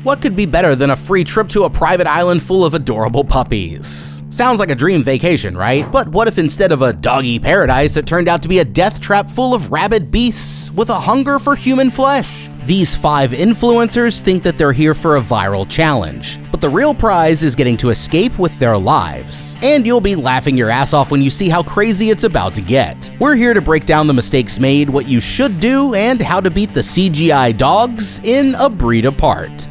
What could be better than a free trip to a private island full of adorable puppies? Sounds like a dream vacation, right? But what if instead of a doggy paradise, it turned out to be a death trap full of rabid beasts with a hunger for human flesh? These 5 influencers think that they're here for a viral challenge, but the real prize is getting to escape with their lives. And you'll be laughing your ass off when you see how crazy it's about to get. We're here to break down the mistakes made, what you should do, and how to beat the CGI dogs in A Breed Apart.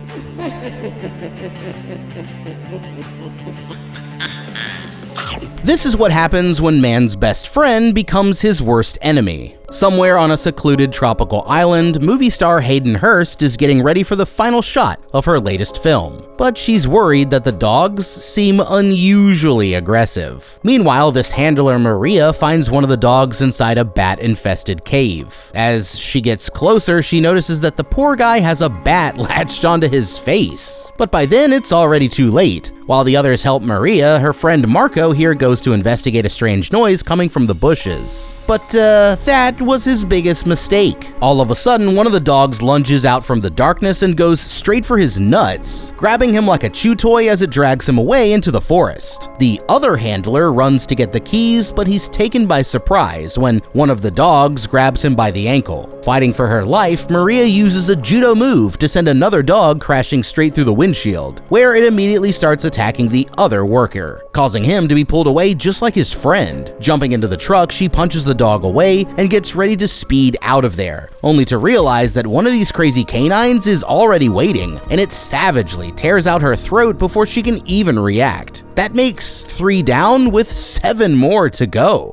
This is what happens when man's best friend becomes his worst enemy. Somewhere on a secluded tropical island, movie star Hayden Hurst is getting ready for the final shot of her latest film. But she's worried that the dogs seem unusually aggressive. Meanwhile, this handler Maria finds one of the dogs inside a bat-infested cave. As she gets closer, she notices that the poor guy has a bat latched onto his face. But by then, it's already too late. While the others help Maria, her friend Marco here goes to investigate a strange noise coming from the bushes. But that was his biggest mistake. All of a sudden, one of the dogs lunges out from the darkness and goes straight for his nuts, grabbing him like a chew toy as it drags him away into the forest. The other handler runs to get the keys, but he's taken by surprise when one of the dogs grabs him by the ankle. Fighting for her life, Maria uses a judo move to send another dog crashing straight through the windshield, where it immediately starts attacking the other worker, causing him to be pulled away just like his friend. Jumping into the truck, she punches the dog away and gets ready to speed out of there, only to realize that one of these crazy canines is already waiting, and it savagely tears out her throat before she can even react. That makes 3 down with 7 more to go.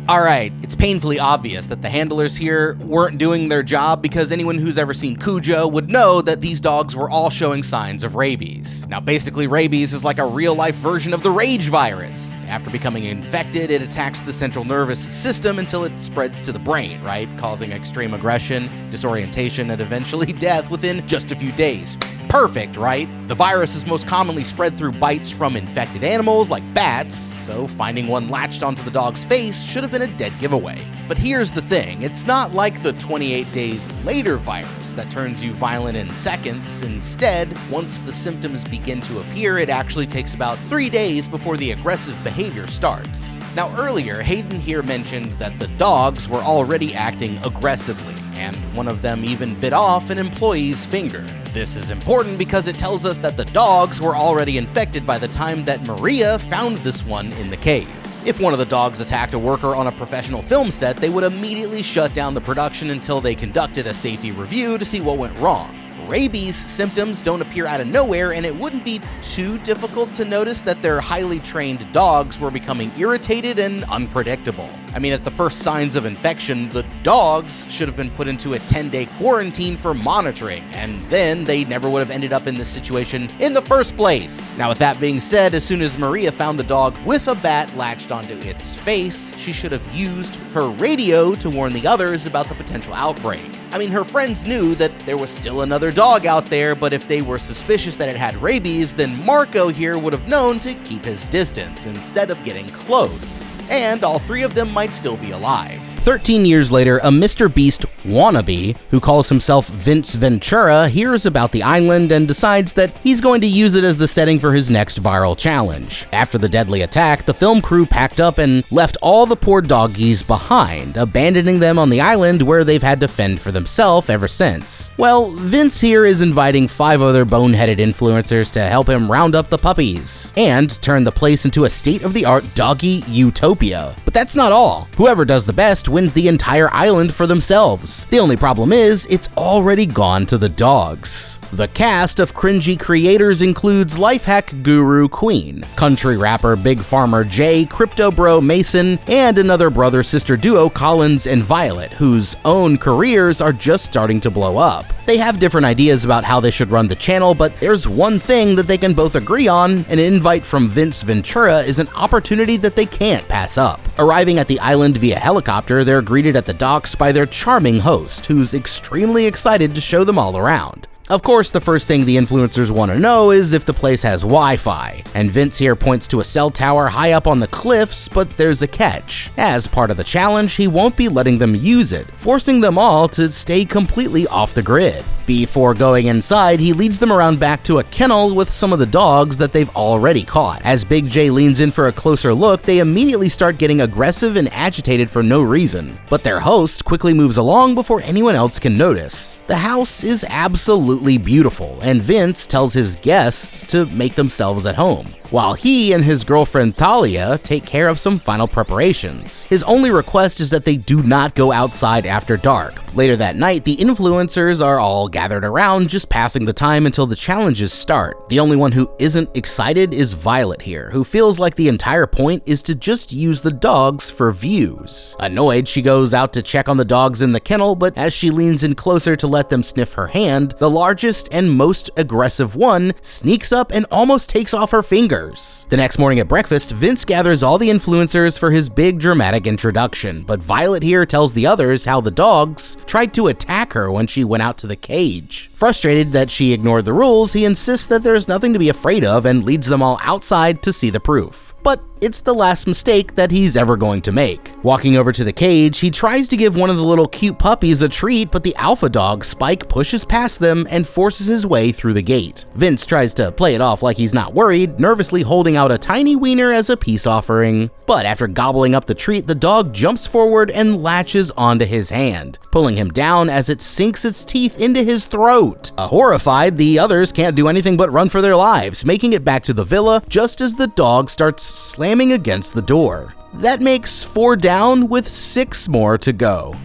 Alright, it's painfully obvious that the handlers here weren't doing their job because anyone who's ever seen Cujo would know that these dogs were all showing signs of rabies. Now basically rabies is like a real-life version of the rage virus. After becoming infected, it attacks the central nervous system until it spreads to the brain, right? Causing extreme aggression, disorientation, and eventually death within just a few days. Perfect, right? The virus is most commonly spread through bites from infected animals like bats, so finding one latched onto the dog's face should have been a dead giveaway. But here's the thing, it's not like the 28 days later virus that turns you violent in seconds. Instead, once the symptoms begin to appear, it actually takes about 3 days before the aggressive behavior starts. Now earlier, Hayden here mentioned that the dogs were already acting aggressively, and one of them even bit off an employee's finger. This is important because it tells us that the dogs were already infected by the time that Maria found this one in the cave. If one of the dogs attacked a worker on a professional film set, they would immediately shut down the production until they conducted a safety review to see what went wrong. Rabies symptoms don't appear out of nowhere, and it wouldn't be too difficult to notice that their highly trained dogs were becoming irritated and unpredictable. I mean, at the first signs of infection, the dogs should have been put into a 10-day quarantine for monitoring, and then they never would have ended up in this situation in the first place. Now, with that being said, as soon as Maria found the dog with a bat latched onto its face, she should have used her radio to warn the others about the potential outbreak. I mean, her friends knew that there was still another dog out there, but if they were suspicious that it had rabies, then Marco here would have known to keep his distance instead of getting close. And all 3 of them might still be alive. 13 years later, a Mr. Beast wannabe, who calls himself Vince Ventura, hears about the island and decides that he's going to use it as the setting for his next viral challenge. After the deadly attack, the film crew packed up and left all the poor doggies behind, abandoning them on the island where they've had to fend for themselves ever since. Well, Vince here is inviting 5 other boneheaded influencers to help him round up the puppies and turn the place into a state-of-the-art doggy utopia. But that's not all. Whoever does the best wins the entire island for themselves. The only problem is, it's already gone to the dogs. The cast of cringy creators includes life hack guru Queen, country rapper Big Farmer Jay, crypto bro Mason, and another brother-sister duo Collins and Violet, whose own careers are just starting to blow up. They have different ideas about how they should run the channel, but there's one thing that they can both agree on: an invite from Vince Ventura is an opportunity that they can't pass up. Arriving at the island via helicopter, they're greeted at the docks by their charming host, who's extremely excited to show them all around. Of course, the first thing the influencers want to know is if the place has Wi-Fi, and Vince here points to a cell tower high up on the cliffs, but there's a catch. As part of the challenge, he won't be letting them use it, forcing them all to stay completely off the grid. Before going inside, he leads them around back to a kennel with some of the dogs that they've already caught. As Big J leans in for a closer look, they immediately start getting aggressive and agitated for no reason. But their host quickly moves along before anyone else can notice. The house is absolutely beautiful, and Vince tells his guests to make themselves at home, while he and his girlfriend Thalia take care of some final preparations. His only request is that they do not go outside after dark. Later that night, the influencers are all gathered around, just passing the time until the challenges start. The only one who isn't excited is Violet here, who feels like the entire point is to just use the dogs for views. Annoyed, she goes out to check on the dogs in the kennel, but as she leans in closer to let them sniff her hand, the largest and most aggressive one sneaks up and almost takes off her fingers. The next morning at breakfast, Vince gathers all the influencers for his big dramatic introduction, but Violet here tells the others how the dogs tried to attack her when she went out to the cage. Frustrated that she ignored the rules, he insists that there's nothing to be afraid of and leads them all outside to see the proof. But it's the last mistake that he's ever going to make. Walking over to the cage, he tries to give one of the little cute puppies a treat, but the alpha dog, Spike, pushes past them and forces his way through the gate. Vince tries to play it off like he's not worried, nervously holding out a tiny wiener as a peace offering. But after gobbling up the treat, the dog jumps forward and latches onto his hand, pulling him down as it sinks its teeth into his throat. Horrified, the others can't do anything but run for their lives, making it back to the villa just as the dog starts slamming against the door. That makes 4 down with 6 more to go.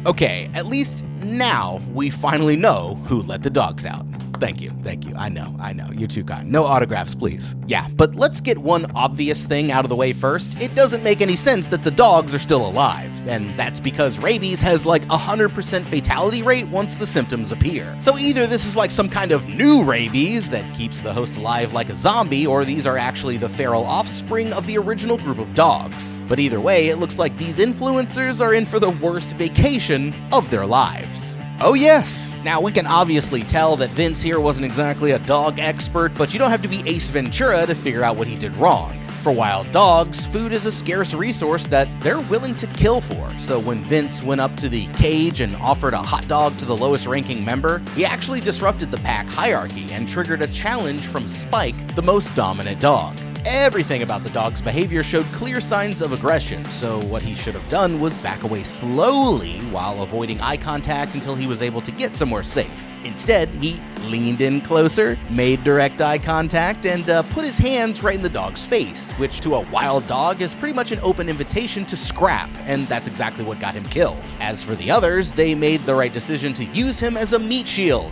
Okay, at least now we finally know who let the dogs out. Thank you. I know, you're too kind. No autographs, please. Yeah, but let's get one obvious thing out of the way first. It doesn't make any sense that the dogs are still alive, and that's because rabies has like 100% fatality rate once the symptoms appear. So either this is like some kind of new rabies that keeps the host alive like a zombie, or these are actually the feral offspring of the original group of dogs. But either way, it looks like these influencers are in for the worst vacation of their lives. Oh yes! Now we can obviously tell that Vince here wasn't exactly a dog expert, but you don't have to be Ace Ventura to figure out what he did wrong. For wild dogs, food is a scarce resource that they're willing to kill for, so when Vince went up to the cage and offered a hot dog to the lowest ranking member, he actually disrupted the pack hierarchy and triggered a challenge from Spike, the most dominant dog. Everything about the dog's behavior showed clear signs of aggression, so what he should have done was back away slowly while avoiding eye contact until he was able to get somewhere safe. Instead, he leaned in closer, made direct eye contact, and put his hands right in the dog's face, which to a wild dog is pretty much an open invitation to scrap, and that's exactly what got him killed. As for the others, they made the right decision to use him as a meat shield,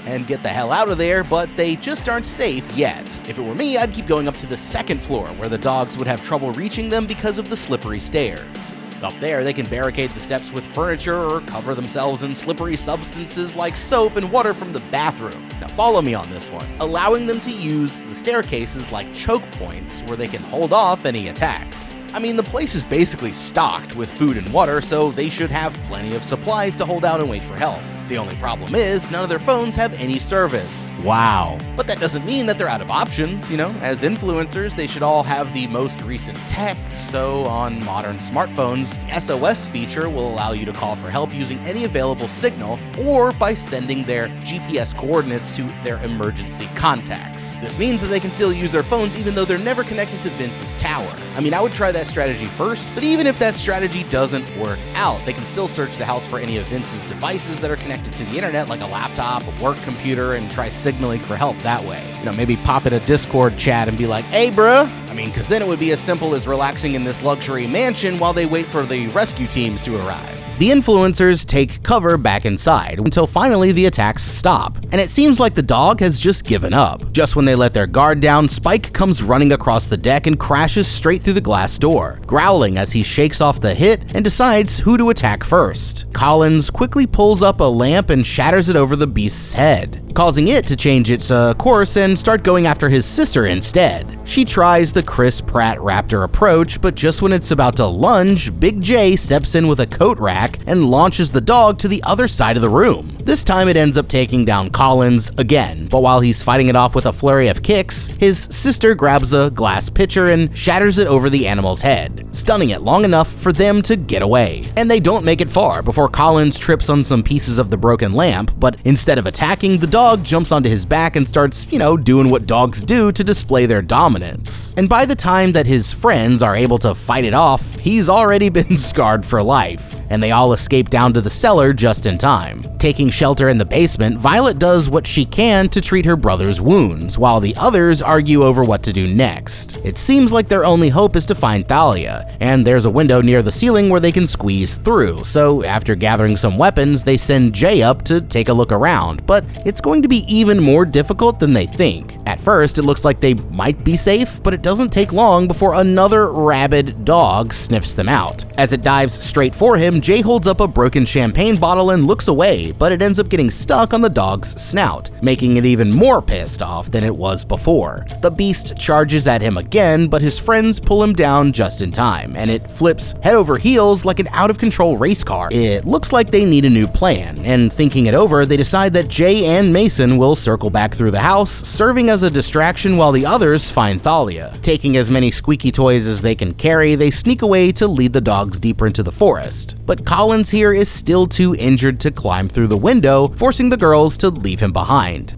and get the hell out of there, but they just aren't safe yet. If it were me, I'd keep going up to the second floor, where the dogs would have trouble reaching them because of the slippery stairs. Up there, they can barricade the steps with furniture or cover themselves in slippery substances like soap and water from the bathroom. Now follow me on this one, allowing them to use the staircases like choke points where they can hold off any attacks. I mean, the place is basically stocked with food and water, so they should have plenty of supplies to hold out and wait for help. The only problem is, none of their phones have any service. Wow. But that doesn't mean that they're out of options, As influencers, they should all have the most recent tech, so on modern smartphones, the SOS feature will allow you to call for help using any available signal, or by sending their GPS coordinates to their emergency contacts. This means that they can still use their phones even though they're never connected to Vince's tower. I mean, I would try that strategy first, but even if that strategy doesn't work out, they can still search the house for any of Vince's devices that are connected to the internet, like a laptop, a work computer, and try signaling for help that way. Maybe pop in a Discord chat and be like, "Hey, bruh." I mean, because then it would be as simple as relaxing in this luxury mansion while they wait for the rescue teams to arrive. The influencers take cover back inside until finally the attacks stop, and it seems like the dog has just given up. Just when they let their guard down, Spike comes running across the deck and crashes straight through the glass door, growling as he shakes off the hit and decides who to attack first. Collins quickly pulls up a lamp and shatters it over the beast's head, causing it to change its course and start going after his sister instead. She tries the Chris Pratt Raptor approach, but just when it's about to lunge, Big J steps in with a coat rack back and launches the dog to the other side of the room. This time it ends up taking down Collins again, but while he's fighting it off with a flurry of kicks, his sister grabs a glass pitcher and shatters it over the animal's head, stunning it long enough for them to get away. And they don't make it far before Collins trips on some pieces of the broken lamp, but instead of attacking, the dog jumps onto his back and starts, doing what dogs do to display their dominance. And by the time that his friends are able to fight it off, he's already been scarred for life, and they all escape down to the cellar just in time. Taking shelter in the basement, Violet does what she can to treat her brother's wounds, while the others argue over what to do next. It seems like their only hope is to find Thalia, and there's a window near the ceiling where they can squeeze through, so after gathering some weapons, they send Jay up to take a look around, but it's going to be even more difficult than they think. At first, it looks like they might be safe, but it doesn't take long before another rabid dog sniffs them out. As it dives straight for him, Jay holds up a broken champagne bottle and looks away, but it ends up getting stuck on the dog's snout, making it even more pissed off than it was before. The beast charges at him again, but his friends pull him down just in time, and it flips head over heels like an out-of-control race car. It looks like they need a new plan, and thinking it over, they decide that Jay and Mason will circle back through the house, serving as a distraction while the others find Thalia. Taking as many squeaky toys as they can carry, they sneak away to lead the dogs deeper into the forest. But Collins here is still too injured to climb through the window, forcing the girls to leave him behind.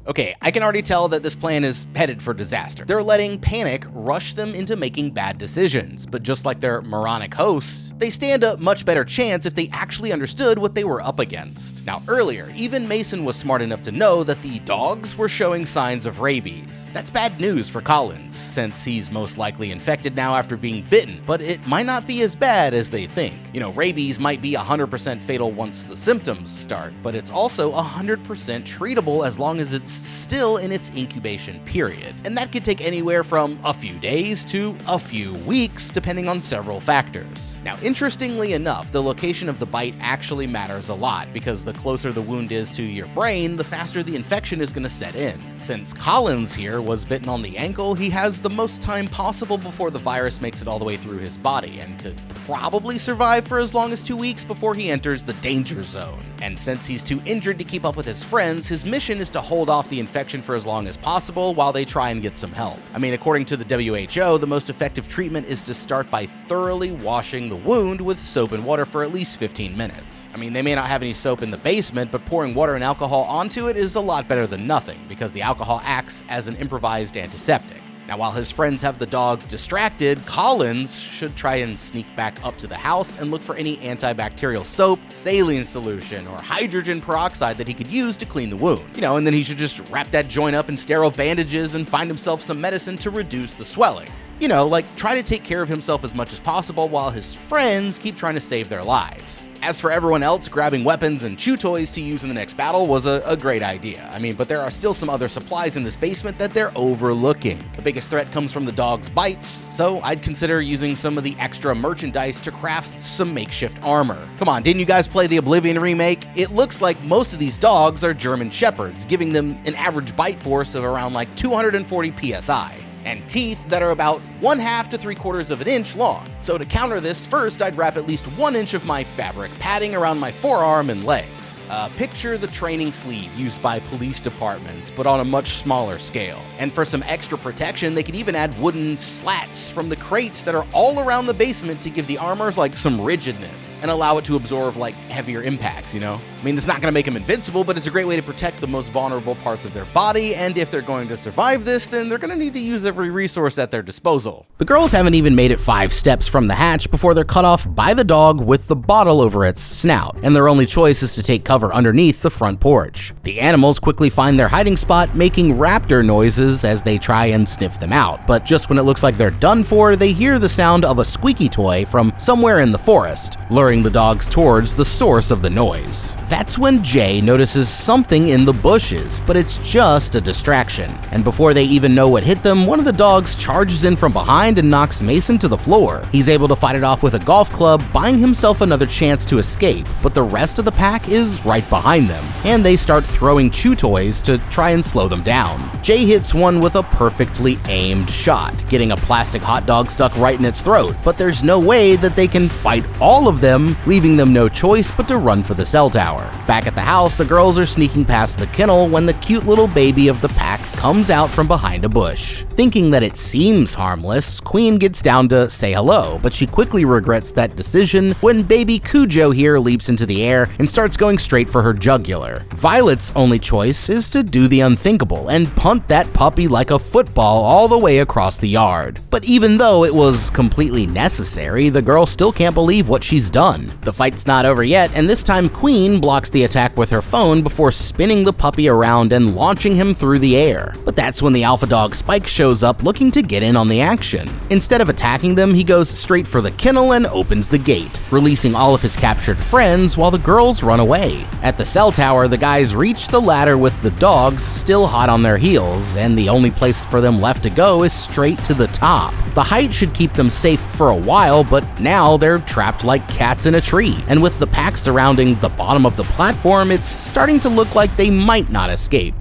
Okay, I can already tell that this plan is headed for disaster. They're letting panic rush them into making bad decisions, but just like their moronic hosts, they stand a much better chance if they actually understood what they were up against. Now earlier, even Mason was smart enough to know that the dogs were showing signs of rabies. That's bad news for Collins, since he's most likely infected now after being bitten, but it might not be as bad as they think. Rabies might be 100% fatal once the symptoms start, but it's also 100% treatable as long as it's still in its incubation period, and that could take anywhere from a few days to a few weeks, depending on several factors. Now, interestingly enough, the location of the bite actually matters a lot, because the closer the wound is to your brain, the faster the infection is going to set in. Since Collins here was bitten on the ankle, he has the most time possible before the virus makes it all the way through his body, and could probably survive for as long as 2 weeks before he enters the danger zone. And since he's too injured to keep up with his friends, his mission is to hold off the infection for as long as possible while they try and get some help. I mean, according to the WHO, the most effective treatment is to start by thoroughly washing the wound with soap and water for at least 15 minutes. I mean, they may not have any soap in the basement, but pouring water and alcohol onto it is a lot better than nothing, because the alcohol acts as an improvised antiseptic. Now, while his friends have the dogs distracted, Collins should try and sneak back up to the house and look for any antibacterial soap, saline solution, or hydrogen peroxide that he could use to clean the wound. And then he should just wrap that joint up in sterile bandages and find himself some medicine to reduce the swelling. Try to take care of himself as much as possible while his friends keep trying to save their lives. As for everyone else, grabbing weapons and chew toys to use in the next battle was a great idea. But there are still some other supplies in this basement that they're overlooking. The biggest threat comes from the dog's bites, so I'd consider using some of the extra merchandise to craft some makeshift armor. Come on, didn't you guys play the Oblivion remake? It looks like most of these dogs are German Shepherds, giving them an average bite force of around 240 psi. And teeth that are about 1/2 to 3/4 of an inch long. So to counter this, first I'd wrap at least 1 inch of my fabric padding around my forearm and legs. Picture the training sleeve used by police departments, but on a much smaller scale. And for some extra protection, they could even add wooden slats from the crates that are all around the basement to give the armor some rigidness and allow it to absorb heavier impacts, it's not gonna make them invincible, but it's a great way to protect the most vulnerable parts of their body, and if they're going to survive this, then they're gonna need to use every resource at their disposal. The girls haven't even made it 5 steps from the hatch before they're cut off by the dog with the bottle over its snout, and their only choice is to take cover underneath the front porch. The animals quickly find their hiding spot, making raptor noises as they try and sniff them out, but just when it looks like they're done for, they hear the sound of a squeaky toy from somewhere in the forest, luring the dogs towards the source of the noise. That's when Jay notices something in the bushes, but it's just a distraction, and before they even know what hit them, one one of the dogs charges in from behind and knocks Mason to the floor. He's able to fight it off with a golf club, buying himself another chance to escape, but the rest of the pack is right behind them, and they start throwing chew toys to try and slow them down. Jay hits one with a perfectly aimed shot, getting a plastic hot dog stuck right in its throat, but there's no way that they can fight all of them, leaving them no choice but to run for the cell tower. Back at the house, the girls are sneaking past the kennel when the cute little baby of the pack comes out from behind a bush. Thinking that it seems harmless, Queen gets down to say hello, but she quickly regrets that decision when baby Cujo here leaps into the air and starts going straight for her jugular. Violet's only choice is to do the unthinkable and punt that puppy like a football all the way across the yard. But even though it was completely necessary, the girl still can't believe what she's done. The fight's not over yet, and this time Queen blocks the attack with her phone before spinning the puppy around and launching him through the air. But that's when the alpha dog Spike shows up looking to get in on the action. Instead of attacking them, he goes straight for the kennel and opens the gate, releasing all of his captured friends while the girls run away. At the cell tower, the guys reach the ladder with the dogs still hot on their heels, and the only place for them left to go is straight to the top. The height should keep them safe for a while, but now they're trapped like cats in a tree, and with the pack surrounding the bottom of the platform, it's starting to look like they might not escape.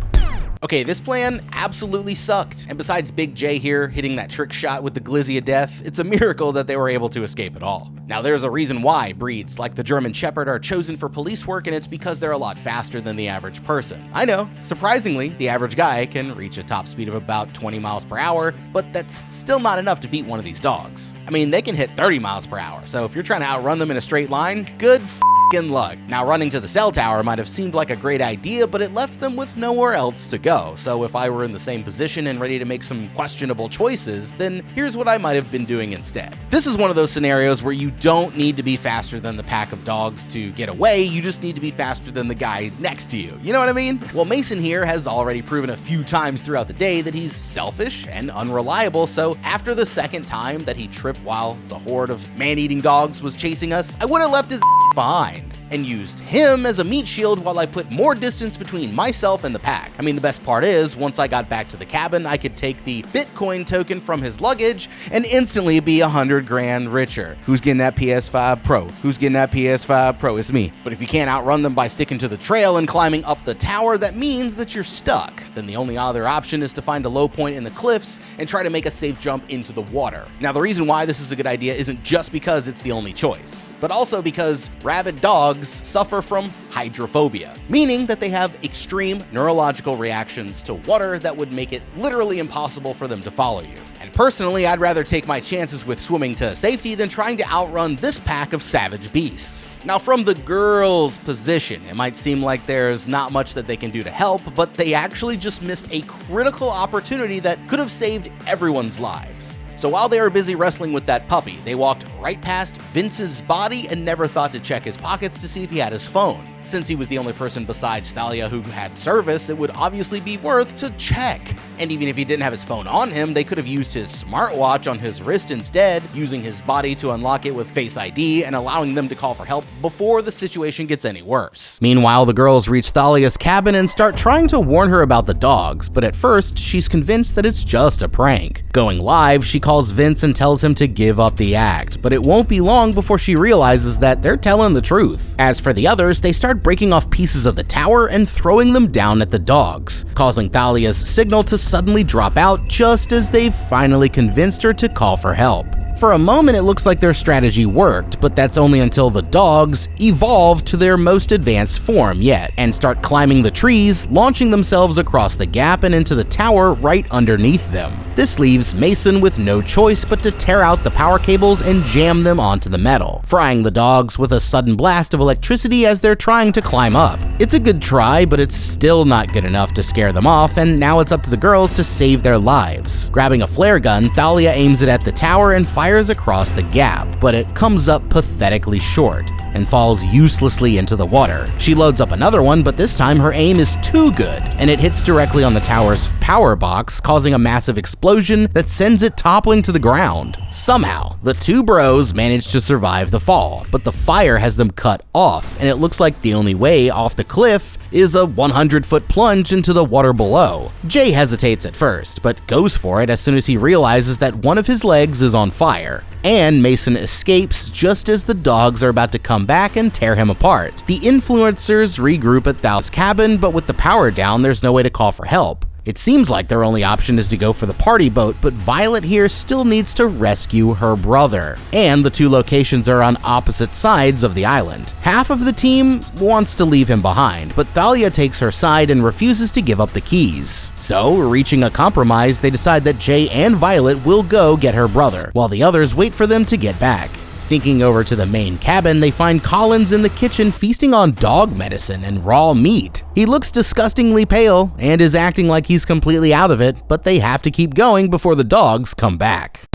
Okay, this plan absolutely sucked, and besides Big J here hitting that trick shot with the glizzy of death, it's a miracle that they were able to escape at all. Now there's a reason why breeds like the German Shepherd are chosen for police work, and it's because they're a lot faster than the average person. I know, surprisingly, the average guy can reach a top speed of about 20 miles per hour, but that's still not enough to beat one of these dogs. I mean, they can hit 30 miles per hour, so if you're trying to outrun them in a straight line, good f***ing luck. Now running to the cell tower might have seemed like a great idea, but it left them with nowhere else to go. So if I were in the same position and ready to make some questionable choices, then here's what I might have been doing instead. This is one of those scenarios where you don't need to be faster than the pack of dogs to get away, you just need to be faster than the guy next to you. You know what I mean? Well, Mason here has already proven a few times throughout the day that he's selfish and unreliable, so after the second time that he tripped while the horde of man-eating dogs was chasing us, I would have left his behind and used him as a meat shield while I put more distance between myself and the pack. I mean, the best part is, once I got back to the cabin, I could take the Bitcoin token from his luggage and instantly be 100 grand richer. Who's getting that PS5 Pro? Who's getting that PS5 Pro? It's me. But if you can't outrun them by sticking to the trail and climbing up the tower, that means that you're stuck. Then the only other option is to find a low point in the cliffs and try to make a safe jump into the water. Now, the reason why this is a good idea isn't just because it's the only choice, but also because rabid dogs suffer from hydrophobia, meaning that they have extreme neurological reactions to water that would make it literally impossible for them to follow you. And personally, I'd rather take my chances with swimming to safety than trying to outrun this pack of savage beasts. Now, from the girls' position, it might seem like there's not much that they can do to help, but they actually just missed a critical opportunity that could have saved everyone's lives. So while they were busy wrestling with that puppy, they walked right past Vince's body and never thought to check his pockets to see if he had his phone. Since he was the only person besides Thalia who had service, it would obviously be worth to check. And even if he didn't have his phone on him, they could have used his smartwatch on his wrist instead, using his body to unlock it with Face ID and allowing them to call for help before the situation gets any worse. Meanwhile, the girls reach Thalia's cabin and start trying to warn her about the dogs, but at first, she's convinced that it's just a prank. Going live, she calls Vince and tells him to give up the act, but it won't be long before she realizes that they're telling the truth. As for the others, they start breaking off pieces of the tower and throwing them down at the dogs, causing Thalia's signal to suddenly drop out just as they've finally convinced her to call for help. For a moment, it looks like their strategy worked, but that's only until the dogs evolve to their most advanced form yet and start climbing the trees, launching themselves across the gap and into the tower right underneath them. This leaves Mason with no choice but to tear out the power cables and jam them onto the metal, frying the dogs with a sudden blast of electricity as they're trying to climb up. It's a good try, but it's still not good enough to scare them off, and now it's up to the girls to save their lives. Grabbing a flare gun, Thalia aims it at the tower and fires across the gap, but it comes up pathetically short and falls uselessly into the water. She loads up another one, but this time her aim is too good, and it hits directly on the tower's power box, causing a massive explosion that sends it toppling to the ground. Somehow, the two bros manage to survive the fall, but the fire has them cut off, and it looks like the only way off the cliff is a 100-foot plunge into the water below. Jay hesitates at first, but goes for it as soon as he realizes that one of his legs is on fire. And Mason escapes just as the dogs are about to come back and tear him apart. The influencers regroup at Thal's cabin, but with the power down, there's no way to call for help. It seems like their only option is to go for the party boat, but Violet here still needs to rescue her brother. And the two locations are on opposite sides of the island. Half of the team wants to leave him behind, but Thalia takes her side and refuses to give up the keys. So, reaching a compromise, they decide that Jay and Violet will go get her brother, while the others wait for them to get back. Sneaking over to the main cabin, they find Collins in the kitchen feasting on dog medicine and raw meat. He looks disgustingly pale and is acting like he's completely out of it, but they have to keep going before the dogs come back.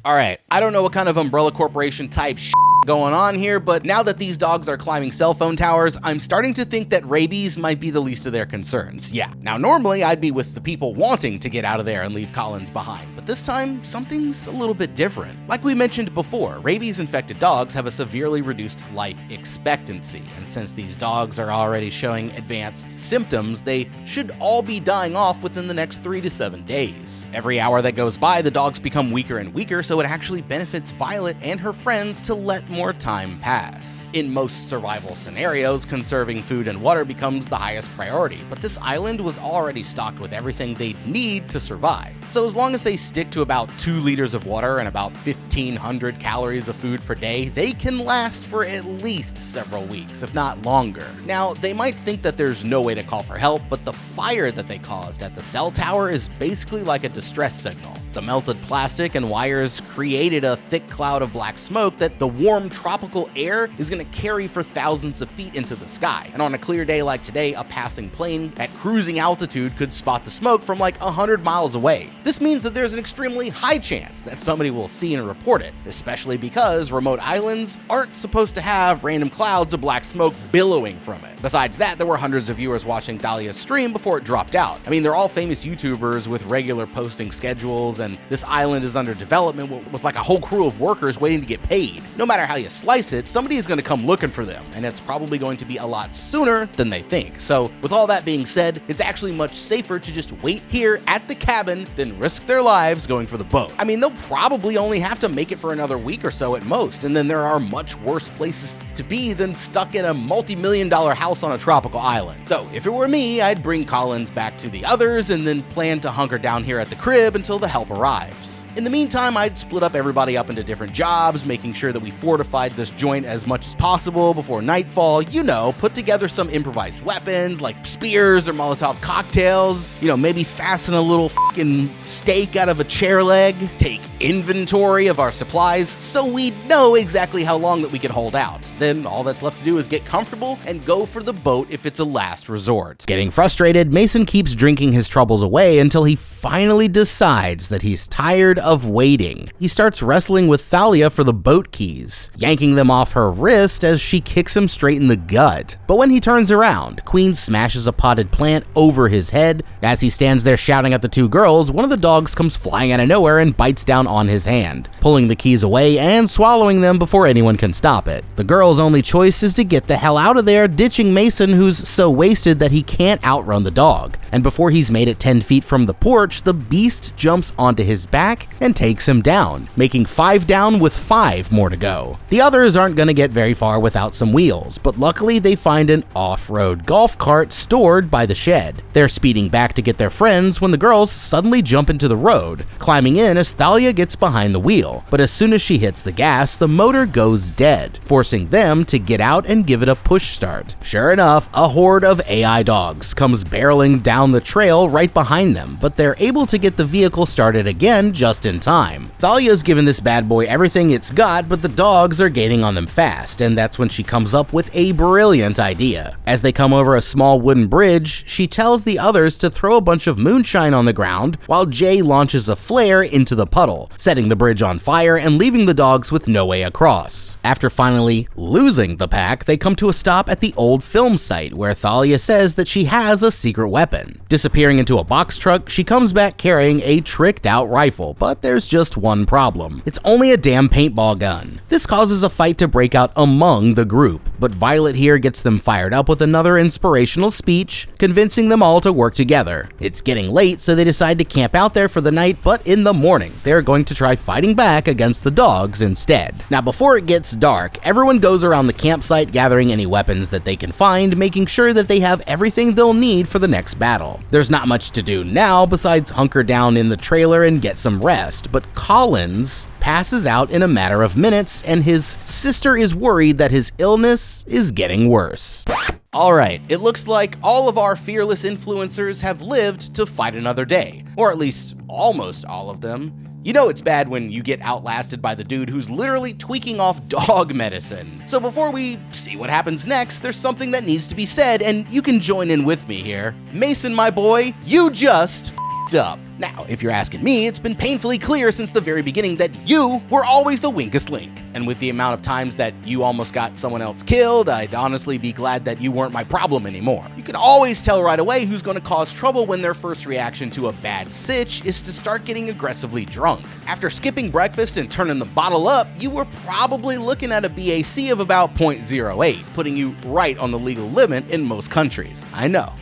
Alright, I don't know what kind of Umbrella Corporation type shit going on here, but now that these dogs are climbing cell phone towers, I'm starting to think that rabies might be the least of their concerns. Yeah, now normally I'd be with the people wanting to get out of there and leave Collins behind, but this time something's a little bit different. Like we mentioned before, rabies-infected dogs have a severely reduced life expectancy, and since these dogs are already showing advanced symptoms, they should all be dying off within the next 3 to 7 days. Every hour that goes by, the dogs become weaker and weaker, so it actually benefits Violet and her friends to let more time pass. In most survival scenarios, conserving food and water becomes the highest priority, but this island was already stocked with everything they'd need to survive. So as long as they stick to about 2 liters of water and about 1,500 calories of food per day, they can last for at least several weeks, if not longer. Now, they might think that there's no way to call for help, but the fire that they caused at the cell tower is basically like a distress signal. The melted plastic and wires created a thick cloud of black smoke that the warm tropical air is going to carry for thousands of feet into the sky. And on a clear day like today, a passing plane at cruising altitude could spot the smoke from like 100 miles away. This means that there's an extremely high chance that somebody will see and report it, especially because remote islands aren't supposed to have random clouds of black smoke billowing from it. Besides that, there were hundreds of viewers watching Thalia's stream before it dropped out. I mean, they're all famous YouTubers with regular posting schedules, and this island is under development with like a whole crew of workers waiting to get paid. No matter how you slice it, somebody is going to come looking for them, and it's probably going to be a lot sooner than they think. So with all that being said, it's actually much safer to just wait here at the cabin than risk their lives going for the boat. I mean, they'll probably only have to make it for another week or so at most, and then there are much worse places to be than stuck in a multi-million-dollar house on a tropical island. So if it were me, I'd bring Collins back to the others and then plan to hunker down here at the crib until the help arrives. In the meantime, I'd split up everybody up into different jobs, making sure that we fortified this joint as much as possible before nightfall. You know, put together some improvised weapons like spears or Molotov cocktails. You know, maybe fasten a little fucking stake out of a chair leg. Take inventory of our supplies so we know exactly how long that we could hold out. Then all that's left to do is get comfortable and go for the boat if it's a last resort. Getting frustrated, Mason keeps drinking his troubles away until he finally decides that he's tired of waiting. He starts wrestling with Thalia for the boat keys, yanking them off her wrist as she kicks him straight in the gut. But when he turns around, Queen smashes a potted plant over his head. As he stands there shouting at the two girls, one of the dogs comes flying out of nowhere and bites down on his hand, pulling the keys away and swallowing them before anyone can stop it. The girl's only choice is to get the hell out of there, ditching Mason, who's so wasted that he can't outrun the dog. And before he's made it 10 feet from the porch, the beast jumps onto his back and takes him down, making 5 down with 5 more to go. The others aren't gonna get very far without some wheels, but luckily they find an off-road golf cart stored by the shed. They're speeding back to get their friends when the girls suddenly jump into the road, climbing in as Thalia gets behind the wheel. But as soon as she hits the gas, the motor goes dead, forcing them to get out and give it a push start. Sure enough, a horde of AI dogs comes barreling down the trail right behind them, but they're able to get the vehicle started again just in time. Thalia's given this bad boy everything it's got, but the dogs are gaining on them fast, and that's when she comes up with a brilliant idea. As they come over a small wooden bridge, she tells the others to throw a bunch of moonshine on the ground while Jay launches a flare into the puddle, setting the bridge on fire and leaving the dogs with no way across. After finally losing the pack, they come to a stop at the old film site where Thalia says that she has a secret weapon. Disappearing into a box truck, she comes back carrying a tricked scout rifle, but there's just one problem. It's only a damn paintball gun. This causes a fight to break out among the group, but Violet here gets them fired up with another inspirational speech, convincing them all to work together. It's getting late, so they decide to camp out there for the night, but in the morning, they're going to try fighting back against the dogs instead. Now, before it gets dark, everyone goes around the campsite gathering any weapons that they can find, making sure that they have everything they'll need for the next battle. There's not much to do now besides hunker down in the trailer and get some rest, but Collins passes out in a matter of minutes, and his sister is worried that his illness is getting worse. Alright, it looks like all of our fearless influencers have lived to fight another day, or at least almost all of them. You know it's bad when you get outlasted by the dude who's literally tweaking off dog medicine. So before we see what happens next, there's something that needs to be said, and you can join in with me here. Mason, my boy, you just f***ed up. Now, if you're asking me, it's been painfully clear since the very beginning that you were always the weakest link. And with the amount of times that you almost got someone else killed, I'd honestly be glad that you weren't my problem anymore. You can always tell right away who's going to cause trouble when their first reaction to a bad sitch is to start getting aggressively drunk. After skipping breakfast and turning the bottle up, you were probably looking at a BAC of about 0.08, putting you right on the legal limit in most countries. I know,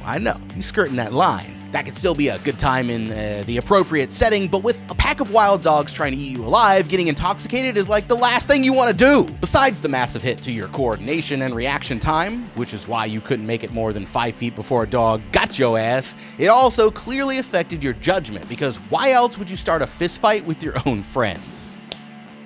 you skirting that line. That could still be a good time in the appropriate setting, but with a pack of wild dogs trying to eat you alive, getting intoxicated is like the last thing you want to do. Besides the massive hit to your coordination and reaction time, which is why you couldn't make it more than 5 feet before a dog got your ass, it also clearly affected your judgment, because why else would you start a fist fight with your own friends?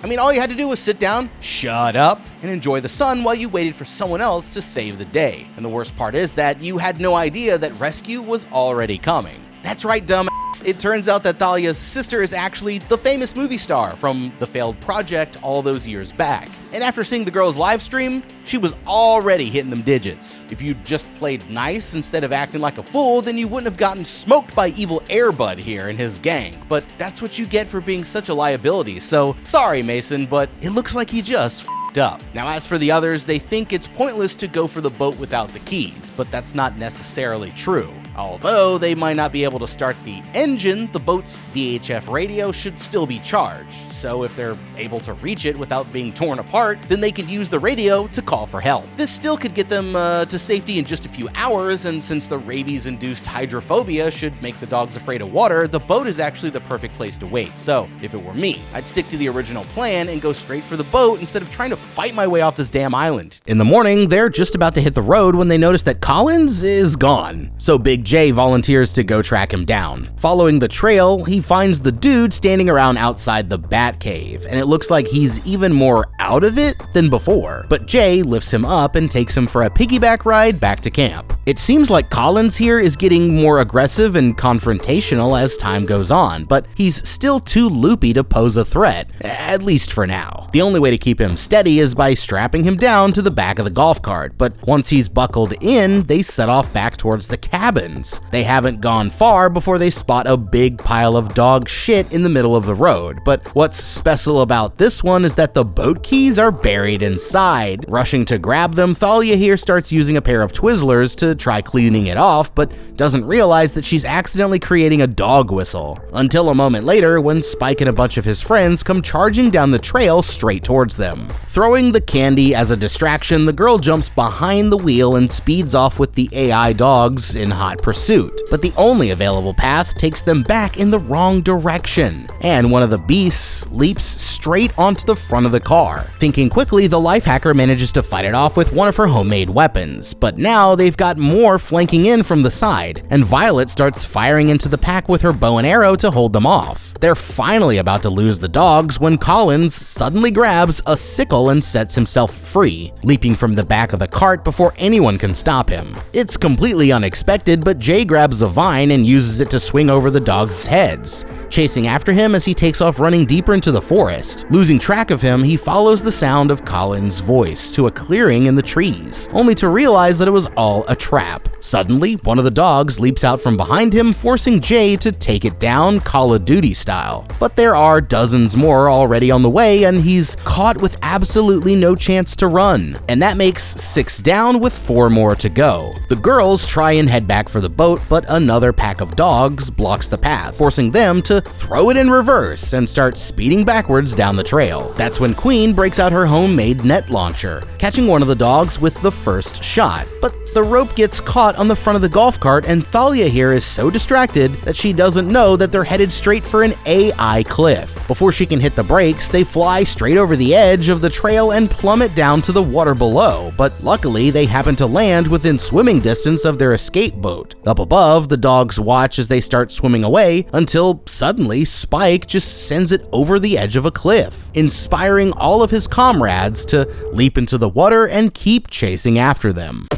I mean, all you had to do was sit down, shut up, and enjoy the sun while you waited for someone else to save the day. And the worst part is that you had no idea that rescue was already coming. That's right, dumbass. It turns out that Thalia's sister is actually the famous movie star from the failed project all those years back. And after seeing the girl's live stream, she was already hitting them digits. If you'd just played nice instead of acting like a fool, then you wouldn't have gotten smoked by evil Airbud here and his gang. But that's what you get for being such a liability, so sorry Mason, but it looks like you just f***ed up. Now as for the others, they think it's pointless to go for the boat without the keys, but that's not necessarily true. Although they might not be able to start the engine, the boat's VHF radio should still be charged, so if they're able to reach it without being torn apart, then they could use the radio to call for help. This still could get them to safety in just a few hours, and since the rabies-induced hydrophobia should make the dogs afraid of water, the boat is actually the perfect place to wait. So if it were me, I'd stick to the original plan and go straight for the boat instead of trying to fight my way off this damn island. In the morning, they're just about to hit the road when they notice that Collins is gone. So Big J volunteers to go track him down. Following the trail, he finds the dude standing around outside the Bat Cave, and it looks like he's even more out of it than before. But Jay lifts him up and takes him for a piggyback ride back to camp. It seems like Collins here is getting more aggressive and confrontational as time goes on, but he's still too loopy to pose a threat, at least for now. The only way to keep him steady is by strapping him down to the back of the golf cart, but once he's buckled in, they set off back towards the cabins. They haven't gone far before they spot a big pile of dog shit in the middle of the road, but what's special about this one is that the boat keys are buried inside. Rushing to grab them, Thalia here starts using a pair of Twizzlers to try cleaning it off, but doesn't realize that she's accidentally creating a dog whistle. Until a moment later, when Spike and a bunch of his friends come charging down the trail straight towards them. Throwing the candy as a distraction, the girl jumps behind the wheel and speeds off with the AI dogs in hot pursuit. But the only available path takes them back in the wrong direction, and one of the beasts leaps straight onto the front of the car. Thinking quickly, the life hacker manages to fight it off with one of her homemade weapons, but now they've got more flanking in from the side, and Violet starts firing into the pack with her bow and arrow to hold them off. They're finally about to lose the dogs when Collins suddenly grabs a sickle and sets himself free, leaping from the back of the cart before anyone can stop him. It's completely unexpected, but Jay grabs a vine and uses it to swing over the dogs' heads, chasing after him as he takes off running deeper into the forest. fast. Losing track of him, he follows the sound of Colin's voice to a clearing in the trees, only to realize that it was all a trap. Suddenly, one of the dogs leaps out from behind him, forcing Jay to take it down Call of Duty style. But there are dozens more already on the way, and he's caught with absolutely no chance to run. And that makes 6 down with 4 more to go. The girls try and head back for the boat, but another pack of dogs blocks the path, forcing them to throw it in reverse and start speeding backwards down the trail. That's when Queen breaks out her homemade net launcher, catching one of the dogs with the first shot. But the rope gets caught on the front of the golf cart, and Thalia here is so distracted that she doesn't know that they're headed straight for an AI cliff. Before she can hit the brakes, they fly straight over the edge of the trail and plummet down to the water below, but luckily they happen to land within swimming distance of their escape boat. Up above, the dogs watch as they start swimming away until suddenly Spike just sends it over the edge of a cliff, inspiring all of his comrades to leap into the water and keep chasing after them.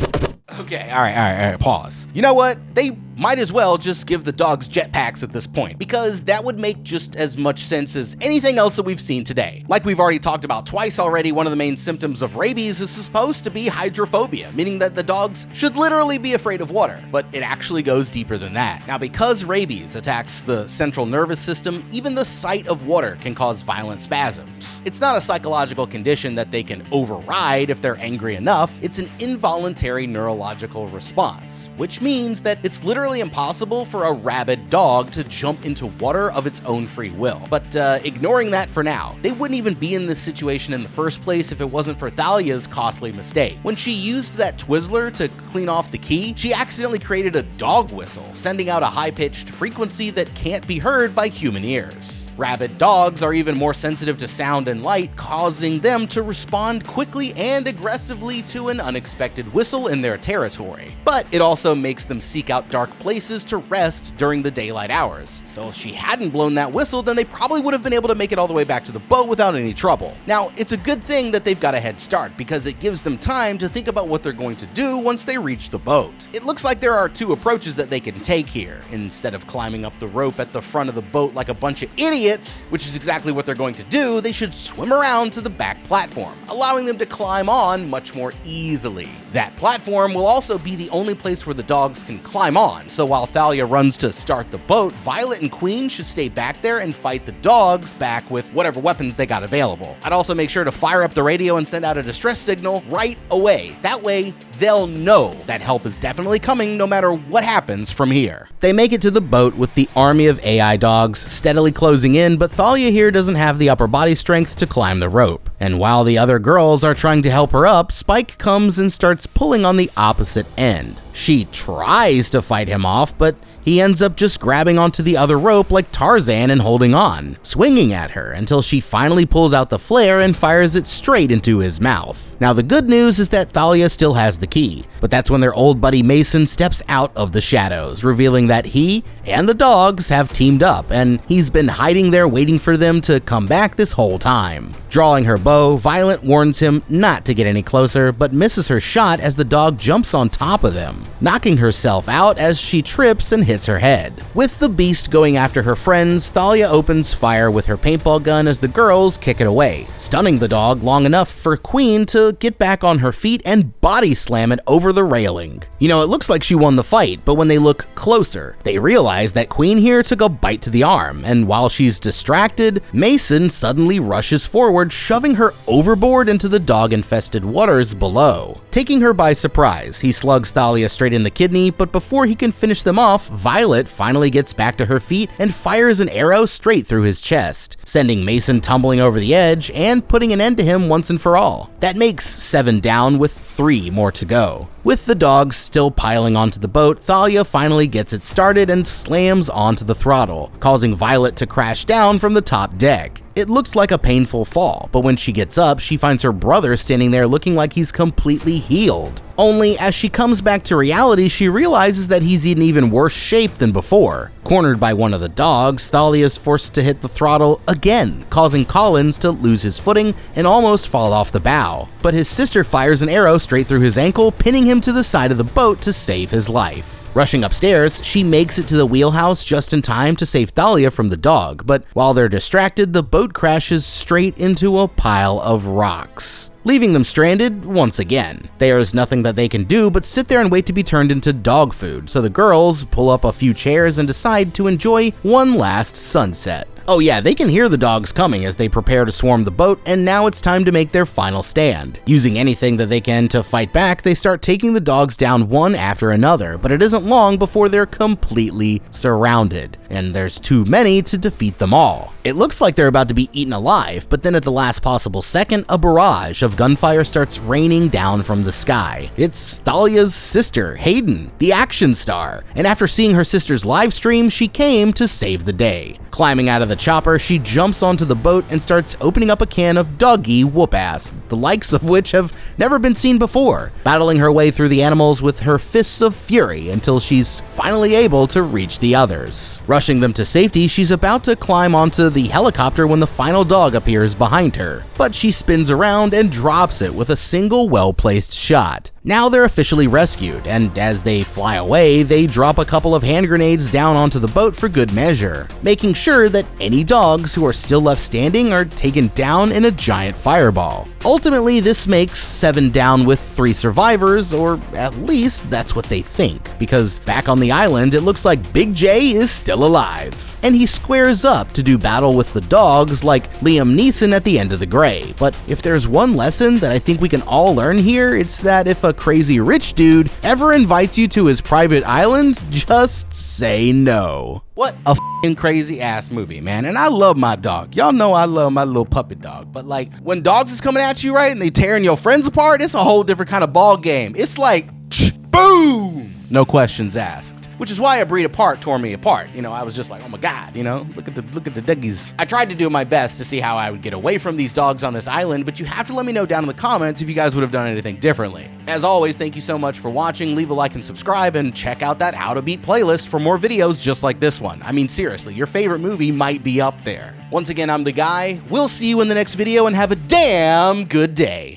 Okay, all right, pause. You know what? They might as well just give the dogs jetpacks at this point, because that would make just as much sense as anything else that we've seen today. Like we've already talked about twice already, one of the main symptoms of rabies is supposed to be hydrophobia, meaning that the dogs should literally be afraid of water, but it actually goes deeper than that. Now, because rabies attacks the central nervous system, even the sight of water can cause violent spasms. It's not a psychological condition that they can override if they're angry enough, it's an involuntary neurological response, which means that it's literally impossible for a rabid dog to jump into water of its own free will. But ignoring that for now, they wouldn't even be in this situation in the first place if it wasn't for Thalia's costly mistake. When she used that Twizzler to clean off the key, she accidentally created a dog whistle, sending out a high-pitched frequency that can't be heard by human ears. Rabid dogs are even more sensitive to sound and light, causing them to respond quickly and aggressively to an unexpected whistle in their territory. But it also makes them seek out dark places to rest during the daylight hours. So if she hadn't blown that whistle, then they probably would have been able to make it all the way back to the boat without any trouble. Now, it's a good thing that they've got a head start, because it gives them time to think about what they're going to do once they reach the boat. It looks like there are 2 approaches that they can take here. Instead of climbing up the rope at the front of the boat like a bunch of idiots, which is exactly what they're going to do, they should swim around to the back platform, allowing them to climb on much more easily. That platform will also be the only place where the dogs can climb on, so while Thalia runs to start the boat, Violet and Queen should stay back there and fight the dogs back with whatever weapons they got available. I'd also make sure to fire up the radio and send out a distress signal right away. That way, they'll know that help is definitely coming no matter what happens from here. They make it to the boat with the army of AI dogs steadily closing in, but Thalia here doesn't have the upper body strength to climb the rope. And while the other girls are trying to help her up, Spike comes and starts pulling on the opposite end. She tries to fight him off, but he ends up just grabbing onto the other rope like Tarzan and holding on, swinging at her until she finally pulls out the flare and fires it straight into his mouth. Now, the good news is that Thalia still has the key, but that's when their old buddy Mason steps out of the shadows, revealing that he and the dogs have teamed up, and he's been hiding there waiting for them to come back this whole time. Drawing her bow, Violet warns him not to get any closer, but misses her shot as the dog jumps on top of them, knocking herself out as she trips and hits her head. With the beast going after her friends, Thalia opens fire with her paintball gun as the girls kick it away, stunning the dog long enough for Queen to get back on her feet and body slam it over the railing. You know, it looks like she won the fight, but when they look closer, they realize that Queen here took a bite to the arm, and while she's distracted, Mason suddenly rushes forward, shoving her overboard into the dog-infested waters below. Taking her by surprise, he slugs Thalia straight in the kidney, but before he can finish them off, Violet finally gets back to her feet and fires an arrow straight through his chest, sending Mason tumbling over the edge and putting an end to him once and for all. That makes 7 down with 3 more to go. With the dogs still piling onto the boat, Thalia finally gets it started and slams onto the throttle, causing Violet to crash down from the top deck. It looked like a painful fall, but when she gets up, she finds her brother standing there looking like he's completely healed. Only as she comes back to reality, she realizes that he's in even worse shape than before. Cornered by one of the dogs, Thalia is forced to hit the throttle again, causing Collins to lose his footing and almost fall off the bow. But his sister fires an arrow straight through his ankle, pinning him to the side of the boat to save his life. Rushing upstairs, she makes it to the wheelhouse just in time to save Thalia from the dog, but while they're distracted, the boat crashes straight into a pile of rocks, leaving them stranded once again. There's nothing that they can do but sit there and wait to be turned into dog food, so the girls pull up a few chairs and decide to enjoy one last sunset. Oh yeah, they can hear the dogs coming as they prepare to swarm the boat, and now it's time to make their final stand. Using anything that they can to fight back, they start taking the dogs down one after another, but it isn't long before they're completely surrounded, and there's too many to defeat them all. It looks like they're about to be eaten alive, but then at the last possible second, a barrage of gunfire starts raining down from the sky. It's Thalia's sister, Hayden, the action star, and after seeing her sister's live stream, she came to save the day. Climbing out of the chopper, she jumps onto the boat and starts opening up a can of doggy whoop-ass, the likes of which have never been seen before, battling her way through the animals with her fists of fury until she's finally able to reach the others. Rushing them to safety, she's about to climb onto the helicopter when the final dog appears behind her, but she spins around and drops it with a single well-placed shot. Now they're officially rescued, and as they fly away, they drop a couple of hand grenades down onto the boat for good measure, making sure that any dogs who are still left standing are taken down in a giant fireball. Ultimately, this makes 7 down with 3 survivors, or at least that's what they think, because back on the island, it looks like Big J is still alive, and he squares up to do battle with the dogs like Liam Neeson at the end of The Grey. But if there's one lesson that I think we can all learn here, it's that if a crazy rich dude ever invites you to his private island, just say no. What a f***ing crazy ass movie, man. And I love my dog. Y'all know I love my little puppy dog. But like, when dogs is coming at you, right, and they tearing your friends apart, it's a whole different kind of ball game. It's like, boom! No questions asked. Which is why A Breed Apart tore me apart. You know, I was just like, oh my god, you know, look at the doggies. I tried to do my best to see how I would get away from these dogs on this island, but you have to let me know down in the comments if you guys would have done anything differently. As always, thank you so much for watching. Leave a like and subscribe, and check out that How to Beat playlist for more videos just like this one. I mean, seriously, your favorite movie might be up there. Once again, I'm the guy. We'll see you in the next video, and have a damn good day.